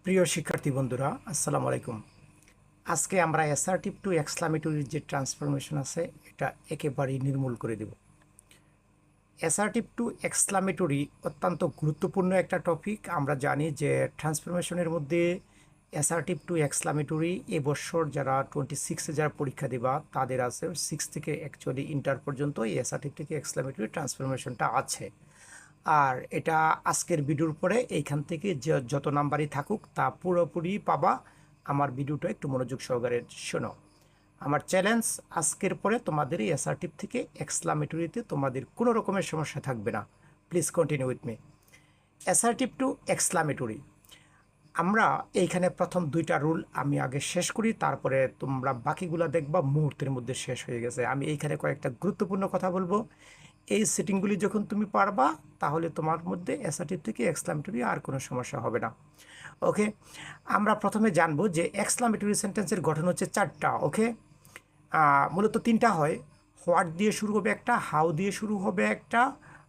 প্রিয় শিক্ষার্থী বন্ধুরা, আসসালামু আলাইকুম। আজকে আমরা অ্যাসার্টিভ টু এক্সক্লামেটরির যে ট্রান্সফরমেশন আছে এটা একেবারেই নির্মূল করে দেব। অ্যাসার্টিভ টু এক্সক্লামেটরি অত্যন্ত গুরুত্বপূর্ণ একটা টপিক। আমরা জানি যে ট্রান্সফরমেশনের মধ্যে অ্যাসার্টিভ টু এক্সক্লামেটরি এবছর যারা 26-এ যারা পরীক্ষা দেবা তাদের আছে 6 থেকে অ্যাকচুয়ালি ইন্টার পর্যন্ত এই অ্যাসার্টিভ থেকে এক্সক্লামেটরি ট্রান্সফরমেশনটা আছে। আর এটা আজকের ভিডিওর পরে এইখান থেকে যত নাম্বারই থাকুক তা পুরোপুরি পাবা। আমার ভিডিওটা একটু মনোযোগ সহকারে শোনো। আমার চ্যালেঞ্জ, আজকের পরে তোমাদের এই অ্যাসার্টিভ থেকে এক্সক্লামেটরিতে তোমাদের কোনো রকমের সমস্যা থাকবে না। Please continue with me. Assertive two exclamatory আমরা এইখানে প্রথম দুইটা রুল আমি আগে শেষ করি, তারপরে তোমরা বাকিগুলো দেখবা মুহূর্তের মধ্যে শেষ হয়ে গেছে। আমি এইখানে কয়েকটা গুরুত্বপূর্ণ কথা বলবো। এই সেটিংগুলি যখন তুমি পারবা তাহলে তোমার মধ্যে অ্যাসার্টিভ থেকে এক্সক্লামেটরি আর কোনো সমস্যা হবে না। ওকে, আমরা প্রথমে জানবো যে এক্সক্লামেটরি সেন্টেন্সের গঠন হচ্ছে চারটা। ওকে, মূলত তিনটা হয়। হোয়াট দিয়ে শুরু হবে একটা, হাউ দিয়ে শুরু হবে একটা,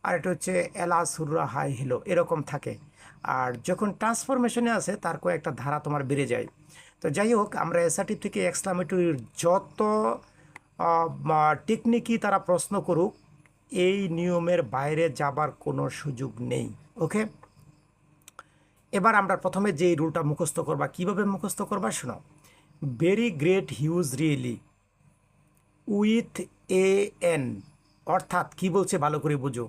আর এটা হচ্ছে এলা সুররা হাই হেলো, এরকম থাকে। আর যখন ট্রান্সফরমেশনে আসে তার কয়েকটা ধারা তোমার বেড়ে যায়। তো যাই হোক, আমরা অ্যাসার্টিভ থেকে এক্সক্লামেটরির যত টেকনিকই তারা প্রশ্ন করুক, এই নিয়মের বাইরে যাবার কোনো সুযোগ নেই। ওকে, এবার আমরা প্রথমে যে রুলটা মুখস্থ করবা, কিভাবে মুখস্থ করবা শোনো। Very great huge really with A N, অর্থাৎ কি বলছে ভালো করে বুঝো।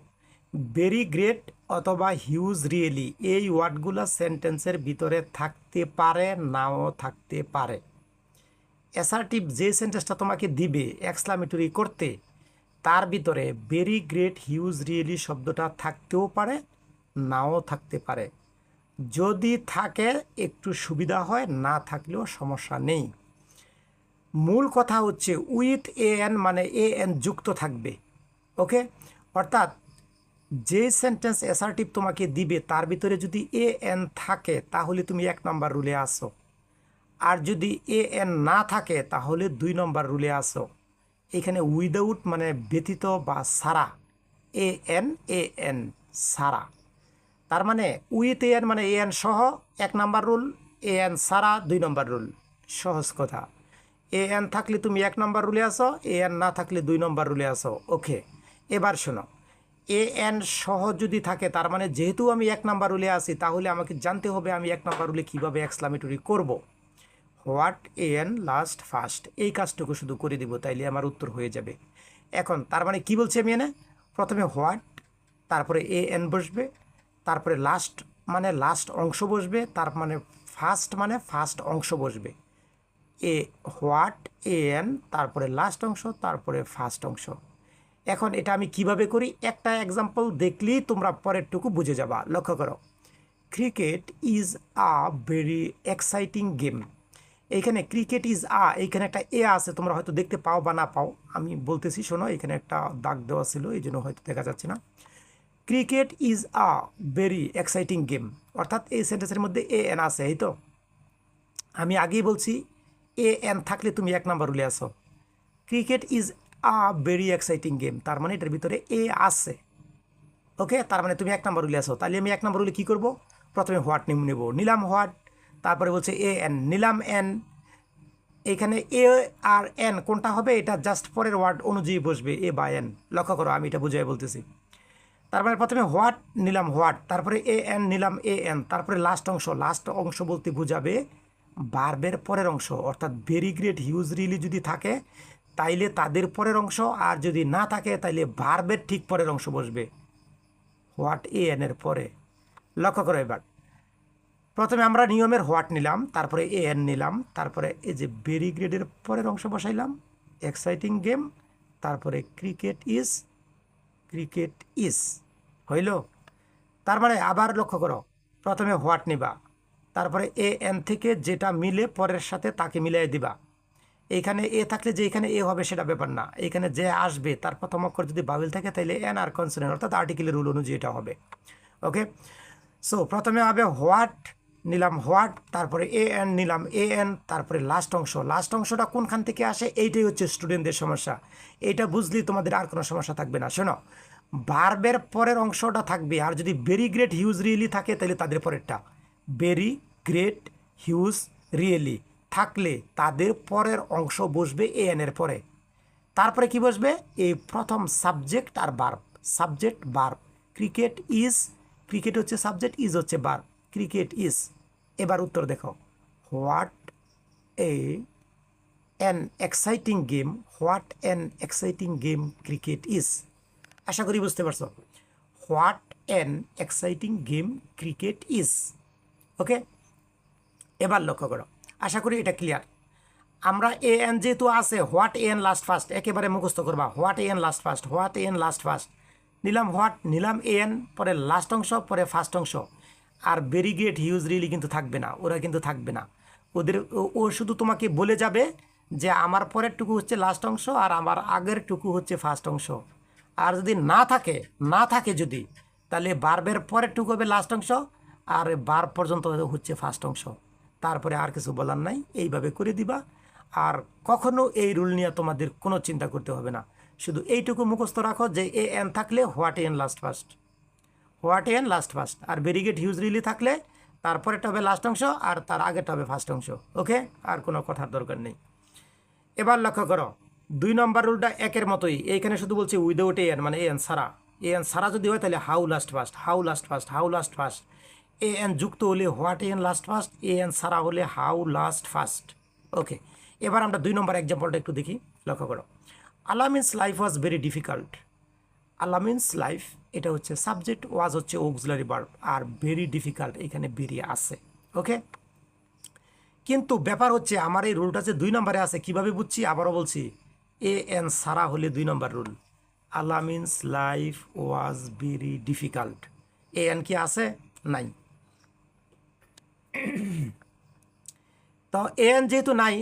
ভেরি গ্রেট অথবা হিউজ রিয়েলি এই ওয়ার্ডগুলো সেন্টেন্সের ভিতরে থাকতে পারে, নাও থাকতে পারে। অ্যাসার্টিভ যে সেন্টেন্সটা তোমাকে দিবে এক্সক্লামেটরি করতে, তার ভিতরে ভেরি গ্রেট হিউজ রিয়েলি শব্দটা থাকতেও পারে, নাও থাকতে পারে। যদি থাকে একটু সুবিধা হয়, না থাকলেও সমস্যা নেই। মূল কথা হচ্ছে উইথ এ এন মানে এ এন যুক্ত থাকবে। ওকে, অর্থাৎ যে সেন্টেন্স অ্যাসার্টিভ তোমাকে দিবে তার ভিতরে যদি এ এন থাকে তাহলে তুমি 1 নম্বর রুলে আসো, আর যদি এ এন না থাকে তাহলে 2 নম্বর রুলে আসো। এখানে উইদাউট মানে ব্যতীত বা সারা, এ এন সারা। তার মানে উইথ এ এন মানে এ এন সহ 1 নম্বর রুল, এ এন সারা 2 নম্বর রুল। সহজ কথা। এ এন থাকলে তুমি 1 নম্বর রুলে আসো, এ এন না থাকলে 2 নম্বর রুলে আসো। ওকে, এবার শোনো, এ এন সহ যদি থাকে তার মানে যেহেতু আমি 1 নম্বর রুলে আসি তাহলে আমাকে জানতে হবে আমি 1 নম্বর রুলে কীভাবে এক্সক্লামেটরি করব। What a an last first, এই কাজটুকু শুধু করে দিব, তাইলে আমার উত্তর হয়ে যাবে। এখন তার মানে কি বলছি আমি এনে, প্রথমে হোয়াট, তারপরে এ এন বসবে, তারপরে লাস্ট মানে লাস্ট অংশ বসবে, তার মানে ফার্স্ট অংশ বসবে। এ হোয়াট এ এন, তারপরে লাস্ট অংশ, তারপরে ফার্স্ট অংশ। এখন এটা আমি কিভাবে করি একটা এক্সাম্পল দেখলেই তোমরা পরেরটুকু বুঝে যাবা। লক্ষ্য করো, cricket is a very exciting game. এইখানে ক্রিকেট ইজ এইখানে একটা এ আছে, তোমরা হয়তো দেখতে পাও বা না পাও, আমি বলতেছি শোনো। এখানে একটা দাগ দেওয়া ছিল, এই জন্য হয়তো দেখা যাচ্ছে না। Cricket is a very exciting game, অর্থাৎ এই সেন্টেন্সের মধ্যে এ এন আছে। এই তো আমি আগেই বলছি এ এন থাকলে তুমি 1 নম্বর রুলে আসো। Cricket is a very exciting game, তার মানে এটার ভিতরে এ আছে। ওকে, তার মানে তুমি 1 নম্বর রুলে আসো। তাহলে আমি 1 নম্বর রুলে কী করবো, প্রথমে হোয়াট নেব, নিলাম হোয়াট, তারপরে বলছে এ এন, নিলাম এন। এখানে এ আর এন কোনটা হবে, এটা জাস্ট পরের ওয়ার্ড অনুযায়ী বসবে, এ বা এন। লক্ষ্য করো, আমি এটা বুঝাই বলতেছি। তারপরে প্রথমে হোয়াট নিলাম হোয়াট, তারপরে এ এন নিলাম এ এন, তারপরে লাস্ট অংশ বলতে বোঝাবে ভার্বের পরের অংশ। অর্থাৎ ভেরি গ্রেট হিউজ রিয়েলি যদি থাকে তাইলে তাদের পরের অংশ, আর যদি না থাকে তাইলে ভার্বের ঠিক পরের অংশ বসবে হোয়াট এ এন এর পরে। লক্ষ্য করো, এবার প্রথমে আমরা নিয়মের হোয়াট নিলাম, তারপরে এ এন নিলাম, তারপরে এই যে ভেরি গ্রেডের পরের অংশ বসাইলাম এক্সাইটিং গেম, তারপরে ক্রিকেট ইজ হইল। তার মানে আবার লক্ষ্য করো, প্রথমে হোয়াট নিবা, তারপরে এ এন থেকে যেটা মিলে পরের সাথে তাকে মিলিয়ে দিবা। এইখানে এ থাকলে যে এখানে এ হবে সেটা ব্যাপার না, এখানে যে আসবে তার প্রথম অক্ষর যদি বাবেল থাকে তাহলে এন আর কনসোনেন্ট অর্থাৎ আর্টিকেলের রুল অনুযায়ী এটা হবে। ওকে, সো প্রথমে হবে হোয়াট নিলাম হোয়াট, তারপরে এ এন নিলাম এ এন, তারপরে লাস্ট অংশটা কোনখান থেকে আসে, এইটাই হচ্ছে স্টুডেন্টদের সমস্যা। এটা বুঝলেই তোমাদের আর কোনো সমস্যা থাকবে না। শোনো, ভার্বের পরের অংশটা থাকবে, আর যদি ভেরি গ্রেট হিউজ রিয়েলি থাকে তাহলে তাদের পরেরটা ভেরি গ্রেট হিউজ রিয়েলি থাকলে তাদের পরের অংশ বসবে এন এর পরে। তারপরে কি বসবে? এই প্রথম সাবজেক্ট আর verb, subject verb. Cricket is, cricket হচ্ছে সাবজেক্ট, ইজ হচ্ছে বার্ব, ক্রিকেট ইজ। এবার উত্তর দেখো, what a an exciting game, what an exciting game cricket is. আশা করি বুঝতে পারছো, what an exciting game cricket is. Okay, এবার লক্ষ্য করো, আশা করি এটা ক্লিয়ার। আমরা এ এন যেহেতু আছে, হোয়াট এন লাস্ট ফার্স্ট একেবারে মুখস্থ করবা, what an last first, what an last first নিলাম, হোয়াট নিলাম এন, পরে লাস্ট অংশ, পরে ফার্স্ট অংশ। আর ভেরি গ্রেট হিউজ রিয়েলি কিন্তু থাকবে না, ওরা কিন্তু থাকবে না। ওদের ও শুধু তোমাকে বলে যাবে যে আমার পরের টুকু হচ্ছে লাস্ট অংশ আর আমার আগের টুকু হচ্ছে ফার্স্ট অংশ। আর যদি না থাকে, না থাকে যদি, তাহলে বার্বের পরের টুকু হবে লাস্ট অংশ আর বার্ব পর্যন্ত হচ্ছে ফার্স্ট অংশ। তারপরে আর কিছু বলার নাই, এইভাবে করে দিবা। আর কখনো এই রুল নিয়ে তোমাদের কোনো চিন্তা করতে হবে না, শুধু এইটুকু মুখস্থ রাখো যে এ এন থাকলে what an last first, what an last first. Are very good huge really থাকলে তারপরেটা হবে লাস্ট অংশ আর তার আগেরটা হবে ফার্স্ট অংশ। ওকে, আর কোনো কথার দরকার নেই। এবার লক্ষ্য করো, 2 নম্বর রুলটা একের মতোই, এইখানে শুধু বলছে উইদাউট এ এন, মানে এ এন ছাড়া। এ এন ছাড়া যদি হয় তাহলে how last first, how last first, how last first. A N যুক্ত হলে what an last first, a N ছাড়া হলে হাউ লাস্ট ফার্স্ট। ওকে, এবার আমরা 2 নম্বর এক্সাম্পলটা একটু দেখি, লক্ষ্য করো। Alamin's life was very difficult. Alamin's life, এটা হচ্ছে সাবজেক্ট, ওয়াজ হচ্ছে অক্সিলারি ভার্ব, আর ভেরি ডিফিকাল্ট এখানে বেরিয়ে আছে। ওকে, কিন্তু ব্যাপার হচ্ছে আমার এই রুলটা যে 2 নম্বরে আছে, কিভাবে বুঝছি আবারও বলছি, এ এন সারা হলে 2 নম্বর রুল। Alamin's life was very difficult, a an কি আছে? নাই। তো এ এন যেহেতু নাই,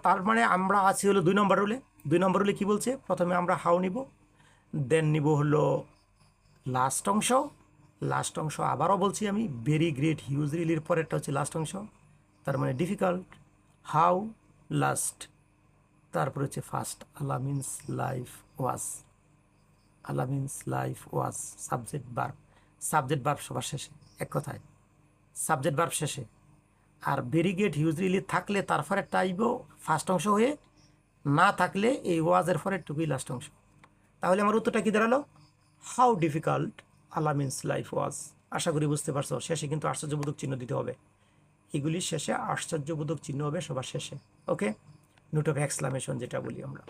তার মানে আমরা আছি হলো 2 নম্বর রুলে। 2 নম্বর রুলে কী বলছে? প্রথমে আমরা হাউ নিব, দেন নিব হলো লাস্ট অংশ। লাস্ট অংশ আবারও বলছি আমি, ভেরি গ্রেট হিউজ রিলির পরেরটা হচ্ছে লাস্ট অংশ, তার মানে ডিফিকাল্ট, হাউ লাস্ট, তারপর হচ্ছে first. Alamin's life was, Alamin's life was subject verb, subject verb সবার শেষে, এক কথায় সাবজেক্ট ভার্ব শেষে। আর ভেরি গ্রেট হিউজ রিলি থাকলে তারপরে টাইব ফার্স্ট অংশ হয়ে, না থাকলে এই ওয়াজের পরের টুকুই লাস্ট অংশ। তাহলে আমার উত্তরটা কি দাঁড়ালো? How difficult Alamin's life was. আশা করি বুঝতে পারছো, শেষে কিন্তু আশ্চর্যবোধক চিহ্ন দিতে হবে, এগুলির শেষে আশ্চর্যবোধক চিহ্ন হবে সবার শেষে। ওকে, নোট অফ এক্সক্লামেশন যেটা বলি আমরা।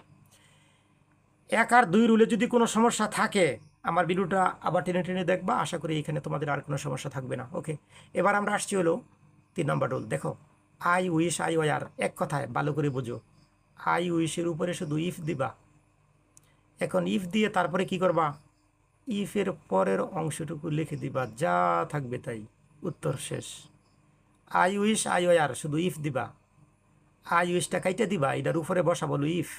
1 আর 2 রুলে যদি কোনো সমস্যা থাকে আমার ভিডিওটা আবার টেনে টেনে দেখবা, আশা করি এখানে তোমাদের আর কোনো সমস্যা থাকবে না। ওকে, এবার আমরা আসছি হলো 3 নম্বর রুল। দেখো, আই উইশ, আই ওয়ার, এক কথায় ভালো করে বুঝো, আই উইশের উপরে শুধু ইফ দিবা। এখন ইফ দিয়ে তারপরে কি করবা? ইফের পরের অংশটুকু লিখে দিবা, যা থাকবে তাই, উত্তর শেষ। আই উইশ, আই ওয়ার, শুধু ইফ দিবা, আই উইশটা কাইটা দিবা, এটার উপরে বসা বলো ইফ,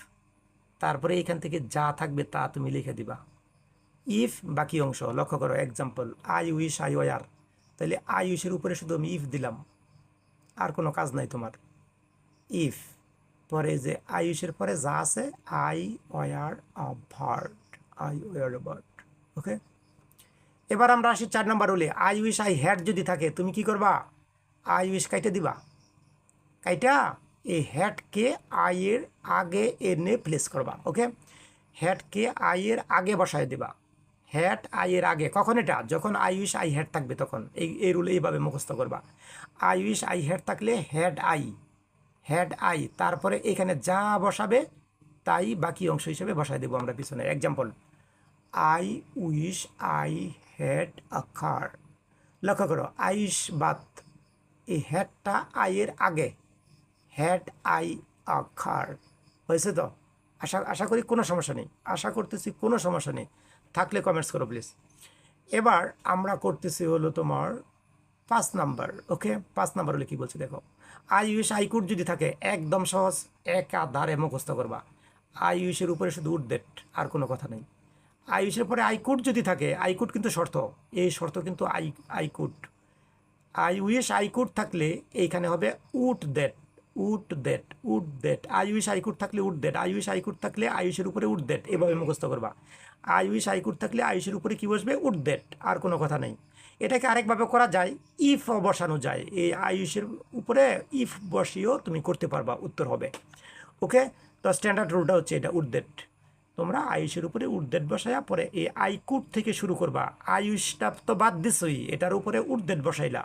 তারপরে এখান থেকে যা থাকবে তা তুমি লিখে দিবা, ইফ বাকি অংশ। লক্ষ্য করো, example I wish, I war, তাহলে আই উইশের উপরে শুধু আমি ইফ দিলাম, আর কোনো কাজ নাই তোমার। ইফ পরে যে আই উইশের পরে যা আছে, I were a bird, I were a bird. Okay, এবার আমরা আসি 4 নম্বর রুলে। আই উইশ, আই হ্যাড যদি থাকে তুমি কি করবা? আই উইশ কাইটে দিবা, কাইটা এই হ্যাডকে আই এর আগে এনে প্লেস করবা। ওকে, হ্যাডকে আই এর আগে বসায় দিবা, হ্যাড আই এর আগে। কখন এটা? যখন আই উইশ আই হ্যাড থাকবে তখন। এই রুল এইভাবে মুখস্থ করবা, আই উইশ আই হ্যাড থাকলে হ্যাড আই, হ্যাড আই, তারপরে এখানে যা বসাবে তাই বাকি অংশ হিসেবে বসায় দেবো আমরা পিছনে। Example I wish I had a car. লক্ষ্য করো, আইস বাত, এই হ্যাডটা আই এর আগে, হ্যাড আই আ কার। হয়েছে তো? আশা করি কোনো সমস্যা নেই, আশা করতেছি কোনো সমস্যা নেই, থাকলে কমেন্টস করো প্লিজ। এবার আমরা করতেছি হলো তোমার 5 নাম্বার। ওকে, 5 নাম্বার হলে কী বলছি দেখো, আই উইশ আই কুড যদি থাকে একদম সহজ, একাধারে মুখস্থ করবা। আই উইশের উপরে শুধু উড দ্যাট, আর কোনো কথা নেই। আই উইশের পরে আই কুড যদি থাকে, আই কুড কিন্তু শর্ত, এই শর্ত কিন্তু I could. I wish I could থাকলে এইখানে হবে would that, would that, would that. I wish I could থাকলে would that, I wish I could থাকলে আই উইশের উপরে উড দ্যাট, এভাবে মুখস্থ করবা। আই উইশ আই কুড থাকলে আই উইশের উপরে কী বসবে? উড দ্যাট, আর কোনো কথা নেই। এটাকে আরেকভাবে করা যায়, ইফও বসানো যায়, এই আয়ুষের উপরে ইফ বসিয়েও তুমি করতে পারবা, উত্তর হবে। ওকে, তো স্ট্যান্ডার্ড রুলটা হচ্ছে এটা, উর্দেট। তোমরা আয়ুষের উপরে উর্দেট বসাইয়া পরে এই আইকুট থেকে শুরু করবা, আয়ুষটা তো বাদ দিছই, এটার উপরে উর্দেট বসাইলা,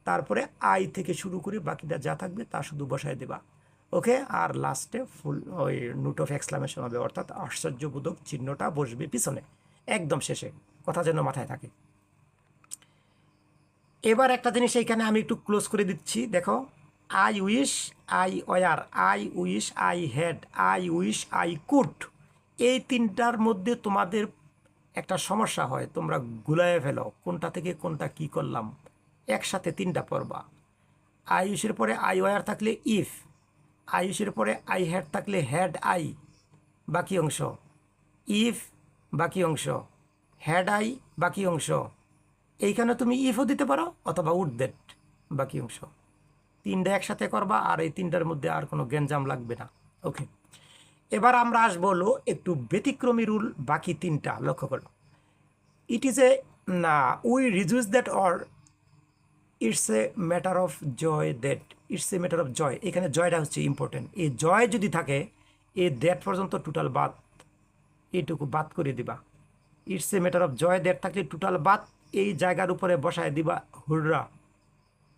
তারপরে আই থেকে শুরু করে বাকিটা যা থাকবে তা শুধু বসাই দেবা। ওকে, আর লাস্টে ফুল ওই নোট অফ এক্সক্লামেশন হবে, অর্থাৎ আশ্চর্যবোধক চিহ্নটা বসবে পিছনে একদম শেষে, কথা যেন মাথায় থাকে। এবার একটা জিনিস এইখানে আমি একটু ক্লোজ করে দিচ্ছি, দেখো, I wish, I war, I wish, I had, I wish, I could, এই তিনটার মধ্যে তোমাদের একটা সমস্যা হয়, তোমরা গুলায়ে ফেলো কোনটা থেকে কোনটা কি করলাম, একসাথে তিনটা পড়বা। আই উইশের পরে আই ওয়ার থাকলে ইফ, আই উইশের পরে আই হ্যাড থাকলে হ্যাড আই বাকি অংশ, ইফ বাকি অংশ, হ্যাড আই বাকি অংশ, এইখানে তুমি ইফও দিতে পারো অথবা উড দ্যাট বাকি অংশ, তিনটা একসাথে করবা, আর এই তিনটার মধ্যে আর কোনো গ্যাঞ্জাম লাগবে না। ওকে, এবার আমরা আসবো হলো একটু ব্যতিক্রমী রুল, বাকি তিনটা লক্ষ্য করো। ইট ইজ এ না, we rejoice that, or it's a matter of joy that, it's a matter of joy, এখানে জয়টা হচ্ছে ইম্পর্টেন্ট। এই জয় যদি থাকে, এই দ্যাট পর্যন্ত টোটাল বাদ, এইটুকু বাদ করে দিবা। It's a matter of joy that থাকলে টোটাল বাদ, এই জায়গার উপরে বসায় দিবা হুররা,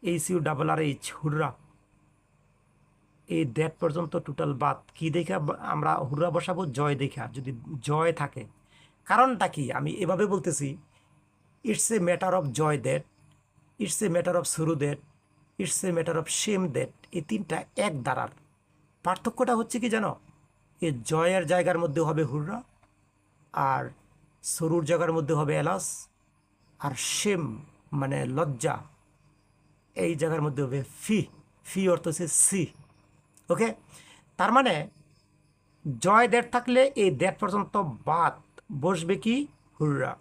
HURRH, হুররা, এই দ্যাট পর্যন্ত টোটাল বাদ। কি দেখা আমরা হুররা বসাবো? জয় দেখা, যদি জয় থাকে। কারণটা কি আমি এভাবে বলতেছি, it's a matter of joy that, it's a matter of sorrow that, it's a matter of shame that, এই তিনটা এক দ্বারার। পার্থক্যটা হচ্ছে কি জানো, এই জয়ের জায়গার মধ্যে হবে হুররা, আর শুরুর জায়গার মধ্যে হবে এলাস, আর শেম মানে লজ্জা, এই জায়গার মধ্যে হবে ফি, ফি অর্থ হচ্ছে সি। ওকে, তার মানে জয় দ্যাট থাকলে এই দ্যাট পর্যন্ত বাদ, বসবে কি হুররা,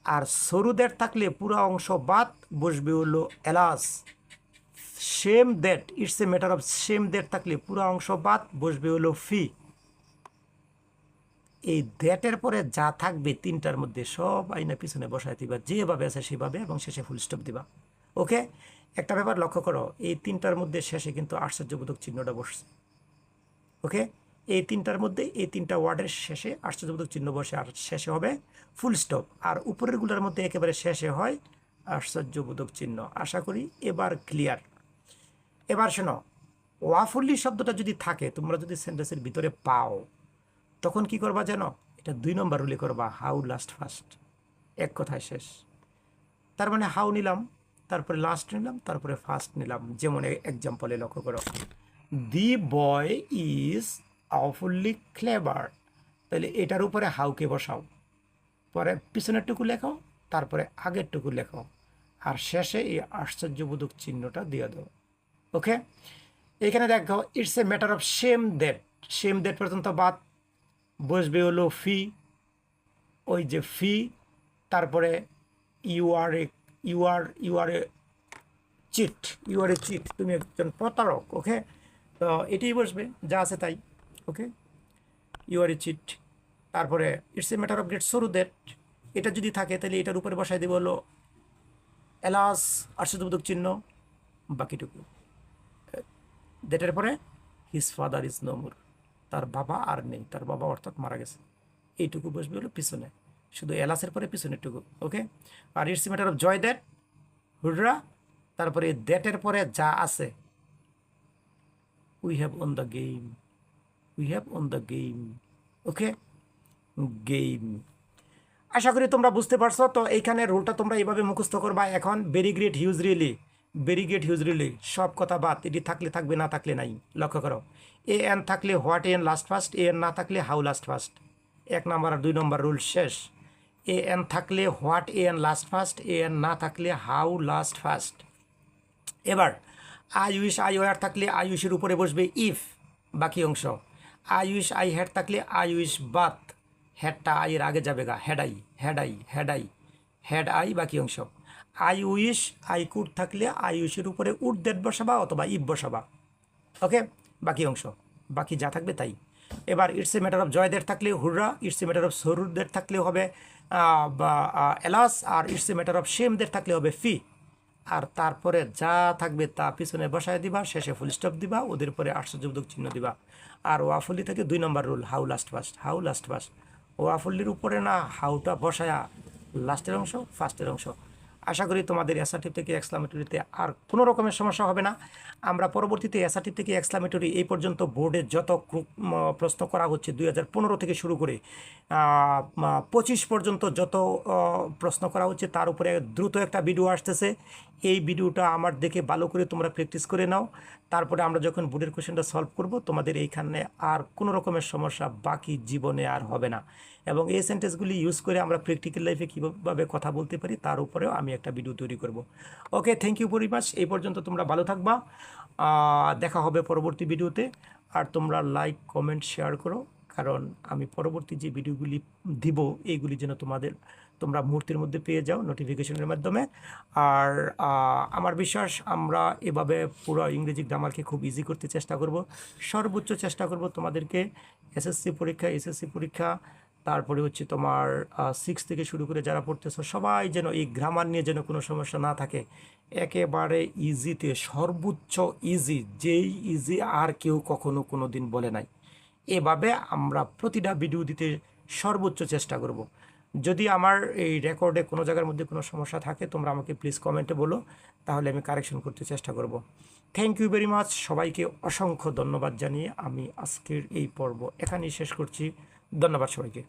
আর সরু দ্যাট থাকলে পুরো অংশ বাদ, বসবে হলো alas. Same that, it's a matter of same that থাকলে পুরো অংশ বাদ, বসবে হলো ফি। এই দ্যাটের পরে যা থাকবে তিনটার মধ্যে সব আইনা পিছনে বসায় দিবা, যেভাবে আছে সেভাবে, এবং শেষে ফুল স্টপ দিবা। ওকে, একটা ব্যাপার লক্ষ্য করো, এই তিনটার মধ্যে শেষে কিন্তু আশ্চর্যবোধক চিহ্নটা বসছে। ওকে, এই তিনটার মধ্যে এই তিনটা ওয়ার্ডের শেষে আশ্চর্যবোধক চিহ্ন বসে, আর শেষে হবে ফুল স্টপ, আর উপরেরগুলোর মধ্যে একেবারে শেষে হয় আশ্চর্যবোধক চিহ্ন। আশা করি এবার ক্লিয়ার। এবার শোনো, ওয়াফুল্লি শব্দটা যদি থাকে, তোমরা যদি সেন্টেন্সের ভিতরে পাও, তখন কি করবা জানো, এটা 2 নম্বর রুলে করবা, হাউ লাস্ট ফার্স্ট, এক কথায় শেষ। তার মানে হাউ নিলাম, তারপরে লাস্ট নিলাম, তারপরে ফার্স্ট নিলাম। যেমন এক্সাম্পলে লক্ষ্য করো, দি বয় ইজ আওফুল্লি ক্লেভার, তাহলে এটার উপরে হাউকে বসাও, পরে পিছনেরটুকু লেখো, তারপরে আগেরটুকু লেখো, আর শেষে এই আশ্চর্যবোধক চিহ্নটা দিয়ে দাও। ওকে, এখানে দেখো, it's a matter of same that, same that পর্যন্ত বাদ, বসবে হলো ফি, ওই যে ফি, তারপরে you are a, you are a cheat, you are a cheat, তুমি একজন প্রতারক। ওকে, তো এটাই বসবে, যা আছে তাই। ওকে, ইউ আর এ চিট, তারপরে it's a matter of great সরু দ্যাট, এটা যদি থাকে তাহলে এটার উপরে বসাই দেবো হলো এলাস আশ্চর্যবোধক চিহ্ন, বাকিটুকু দ্যাটের পরে his father is no more, তার বাবা আর নেই, তার বাবা অর্থাৎ মারা গেছে, এইটুকু বসবে হলো পিছনে, শুধু এলাসের পরে পিছনেরটুকু। ওকে, আর it's a matter of joy that, hurrah, তারপরে দ্যাটের পরে যা আছে, we have won the game, we have won the game. Okay, game. আশা করি তোমরা বুঝতে পারছো। তো এইখানে রুলটা তোমরা এইভাবে মুখস্থ করবা। এখন very great huge really, very great huge really, সব কথা বাদ, এটি থাকলে থাকবে, না থাকলে নাই। লক্ষ্য করো, এ এন থাকলে what an last first, a an না থাকলে হাউ লাস্ট ফার্স্ট, 1 নম্বর আর 2 নম্বর রুল শেষ। এ এন থাকলে what a an last first, a an না থাকলে হাউ লাস্ট ফার্স্ট। এবার আই উইশ আই ওয়ার থাকলে আই উইশের উপরে বসবে ইফ, বাকি অংশ। আই উইশ আই হ্যাড থাকলে আই উইশ বাদ, হ্যাডটা আইয়ের আগে যাবে গা, had I, had I, had I, had I বাকি অংশ। আই উইশ আই কুড থাকলে আই উইশের উপরে উড দ্যাট বসাবা অথবা ইফ বসাবা। ওকে, বাকি অংশ, বাকি যা থাকবে তাই। এবার ইটস এ ম্যাটার অফ জয়দের থাকলে hurrah, it's a matter of সরুরদের থাকলে হবে এলাস, আর ইটস এ ম্যাটার অফ শেমদের থাকলে হবে ফি। আর তারপরে যা থাকবে তা পিছনে বসায় দিবা, শেষে ফুল স্টপ দিবা, ওদের পরে আশ্চর্যবোধক চিহ্ন দিবা। আর ওয়াফুলি থেকে 2 নম্বর rule, how last first, how last first. ওয়াফুলির উপরে না হাউটা বসায়া লাস্টের অংশ ফার্স্টের অংশ। আশা করি তোমাদের অ্যাসার্টিভ থেকে এক্সক্লামেটরিতে আর কোনো রকমের সমস্যা হবে না। আমরা পরবর্তীতে অ্যাসার্টিভ থেকে এক্সক্লামেটরি এই পর্যন্ত বোর্ডে যত প্রশ্ন করা হচ্ছে 2015 থেকে শুরু করে 25 পর্যন্ত যত প্রশ্ন করা হচ্ছে তার উপরে দ্রুত একটা ভিডিও আসতেছে। এই ভিডিওটা আমার দেখে ভালো করে তোমরা প্র্যাকটিস করে নাও। তারপরে আমরা যখন বোর্ডের কোশ্চেনটা সলভ করব তোমাদের এইখানে আর কোনো রকমের সমস্যা বাকি জীবনে আর হবে না। এবং এই সেন্টেন্সগুলি ইউজ করে আমরা প্র্যাকটিক্যাল লাইফে কীভাবে কথা বলতে পারি তার উপরেও আমি একটা ভিডিও তৈরি করব। ওকে, থ্যাংক ইউ ভেরি মাচ। এই পর্যন্ত তোমরা ভালো থাকবা, দেখা হবে পরবর্তী ভিডিওতে। আর তোমরা লাইক কমেন্ট শেয়ার করো, কারণ আমি পরবর্তী যে ভিডিওগুলি দিব এইগুলি যেন তোমরা মুহূর্তের মধ্যে পেয়ে যাও নোটিফিকেশনের মাধ্যমে। আর আমার বিশ্বাস আমরা এভাবে পুরো ইংরেজি গ্রামারকে খুব ইজি করতে চেষ্টা করব, সর্বোচ্চ চেষ্টা করব তোমাদেরকে এসএসসি পরীক্ষা, এসএসসি পরীক্ষা, তারপরে হচ্ছে তোমার 6 থেকে শুরু করে যারা পড়তেছো সবাই যেন এই গ্রামার নিয়ে যেন কোনো সমস্যা না থাকে, একেবারে ইজিতে, সর্বোচ্চ ইজি, যেই ইজি আর কেউ কখনো কোনো দিন বলে নাই। এভাবে আমরা প্রতিটা ভিডিও দিতে সর্বোচ্চ চেষ্টা করব। যদি আমার এই রেকর্ডে কোনো জায়গার মধ্যে কোনো সমস্যা থাকে তোমরা আমাকে প্লিজ কমেন্টে বলো, তাহলে আমি কারেকশন করতে চেষ্টা করব। Thank you very much. সবাইকে অসংখ্য ধন্যবাদ জানিয়ে আমি আজকের এই পর্ব এখানেই শেষ করছি। ধন্যবাদ সবাইকে।